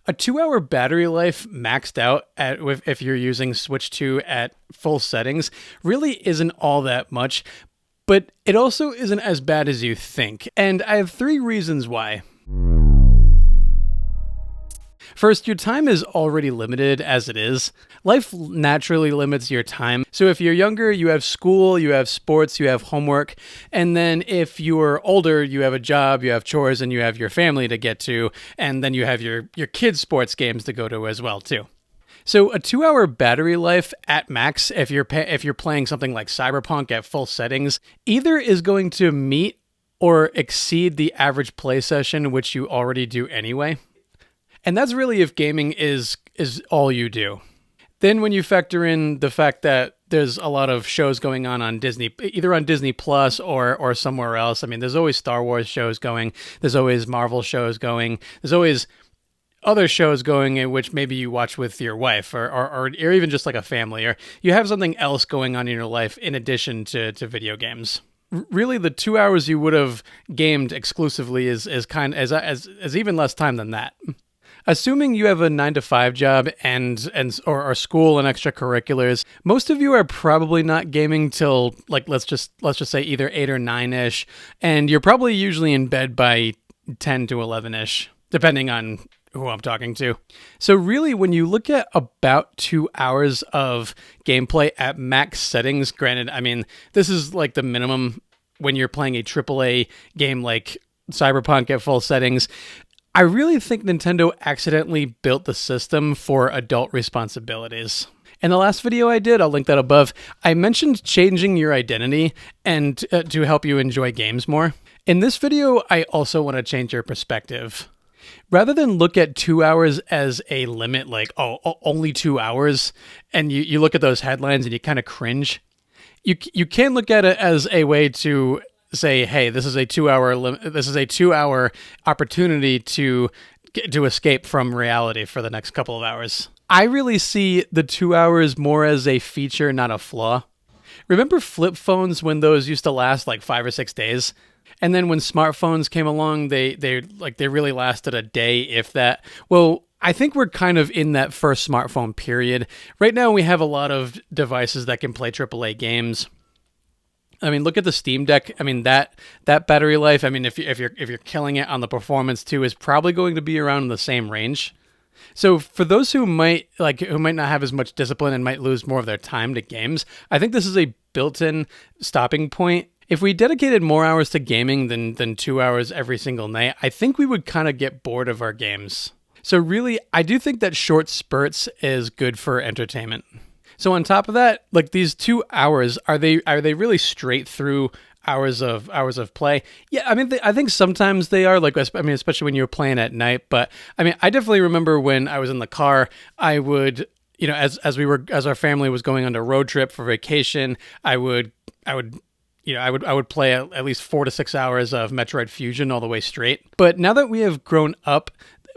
A 2 hour battery life maxed out if you're using Switch 2 at full settings really isn't all that much, but it also isn't as bad as you think. And I have 3 reasons why. First, your time is already limited as it is. Life naturally limits your time. So if you're younger, you have school, you have sports, you have homework. And then if you're older, you have a job, you have chores, and you have your family to get to. And then you have your kids' sports games to go to as well, too. So a 2 hour battery life at max, if you're playing something like Cyberpunk at full settings, either is going to meet or exceed the average play session, which you already do anyway. And that's really if gaming is all you do. Then when you factor in the fact that there's a lot of shows going on Disney, either on Disney Plus or somewhere else. I mean, there's always Star Wars shows going. There's always Marvel shows going. There's always other shows going in which maybe you watch with your wife or even just like a family, or you have something else going on in your life in addition to video games. Really, the 2 hours you would have gamed exclusively is even less time than that. Assuming you have a 9 to 5 job or school and extracurriculars, most of you are probably not gaming till let's just say either 8 or 9ish, and you're probably usually in bed by 10 to 11ish, depending on who I'm talking to. So really, when you look at about 2 hours of gameplay at max settings, granted, I mean, this is like the minimum when you're playing a AAA game like Cyberpunk at full settings. I really think Nintendo accidentally built the system for adult responsibilities. In the last video I did, I'll link that above, I mentioned changing your identity and to help you enjoy games more. In this video, I also want to change your perspective. Rather than look at 2 hours as a limit, like, only 2 hours, and you look at those headlines and you kind of cringe, you can look at it as a way to say, hey, this is a 2 hour this is a 2 hour opportunity to escape from reality for the next couple of hours. I really see the 2 hours more as a feature, not a flaw. Remember flip phones when those used to last like 5 or 6 days? And then when smartphones came along, they really lasted a day, if that. Well, I think we're kind of in that first smartphone period. Right now we have a lot of devices that can play AAA games. I mean, look at the Steam Deck. I mean, that battery life, I mean, if you're killing it on the performance too, is probably going to be around in the same range. So for those who might not have as much discipline and might lose more of their time to games, I think this is a built-in stopping point. If we dedicated more hours to gaming than 2 hours every single night, I think we would kind of get bored of our games. So really, I do think that short spurts is good for entertainment. So on top of that, like these 2 hours, are they really straight through hours of play? Yeah, I mean, I think sometimes they are. Like, I mean, especially when you're playing at night. But I mean, I definitely remember when I was in the car, I would, as our family was going on a road trip for vacation, I would play at least 4 to 6 hours of Metroid Fusion all the way straight. But now that we have grown up,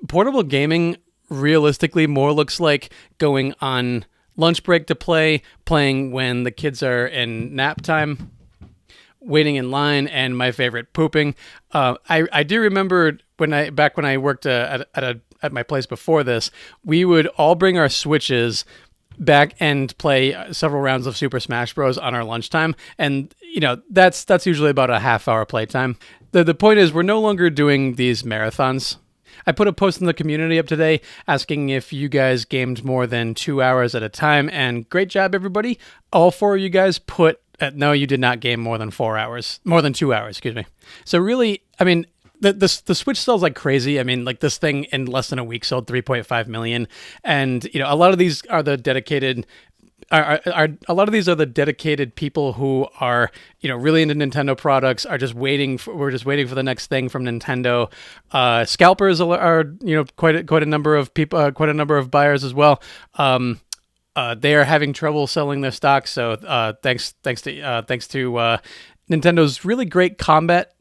portable gaming realistically more looks like going on lunch break to playing when the kids are in nap time, waiting in line, and my favorite, pooping. I do remember when I worked at my place before this, we would all bring our Switches back and play several rounds of Super Smash Bros. On our lunchtime, and that's usually about a half-hour playtime. The point is, we're no longer doing these marathons. I put a post in the community up today asking if you guys gamed more than 2 hours at a time, and great job, everybody. All 4 of you guys no, you did not game more than 2 hours, excuse me. So really, I mean, the Switch sells like crazy. I mean, like this thing in less than a week sold 3.5 million, and a lot of these are the dedicated. A lot of these are the dedicated people who are, really into Nintendo products, we're just waiting for the next thing from Nintendo. Scalpers are quite a number of people, quite a number of buyers as well. They are having trouble selling their stock. So thanks to Nintendo's really great combat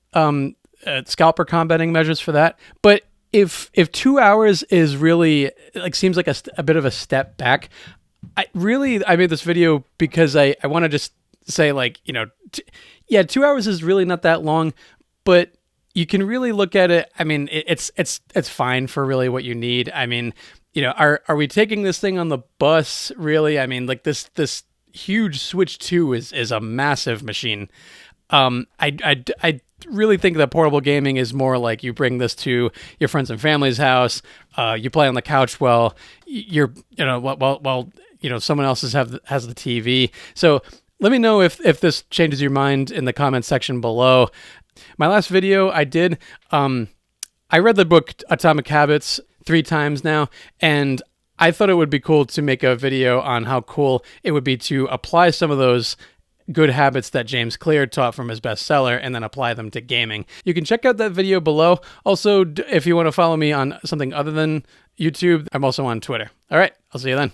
scalper combating measures for that. But if 2 hours is really seems like a bit of a step back. I made this video because I want to just say 2 hours is really not that long, but you can really look at it. I mean, it's fine for really what you need. I mean, are we taking this thing on the bus? Really? I mean, like this huge Switch 2 is a massive machine. I really think that portable gaming is more like you bring this to your friends and family's house. You play on the couch while you're, someone else has the TV. So let me know if this changes your mind in the comments section below. My last video I did, I read the book Atomic Habits 3 times now, and I thought it would be cool to make a video on how cool it would be to apply some of those good habits that James Clear taught from his bestseller and then apply them to gaming. You can check out that video below. Also, if you want to follow me on something other than YouTube, I'm also on Twitter. All right, I'll see you then.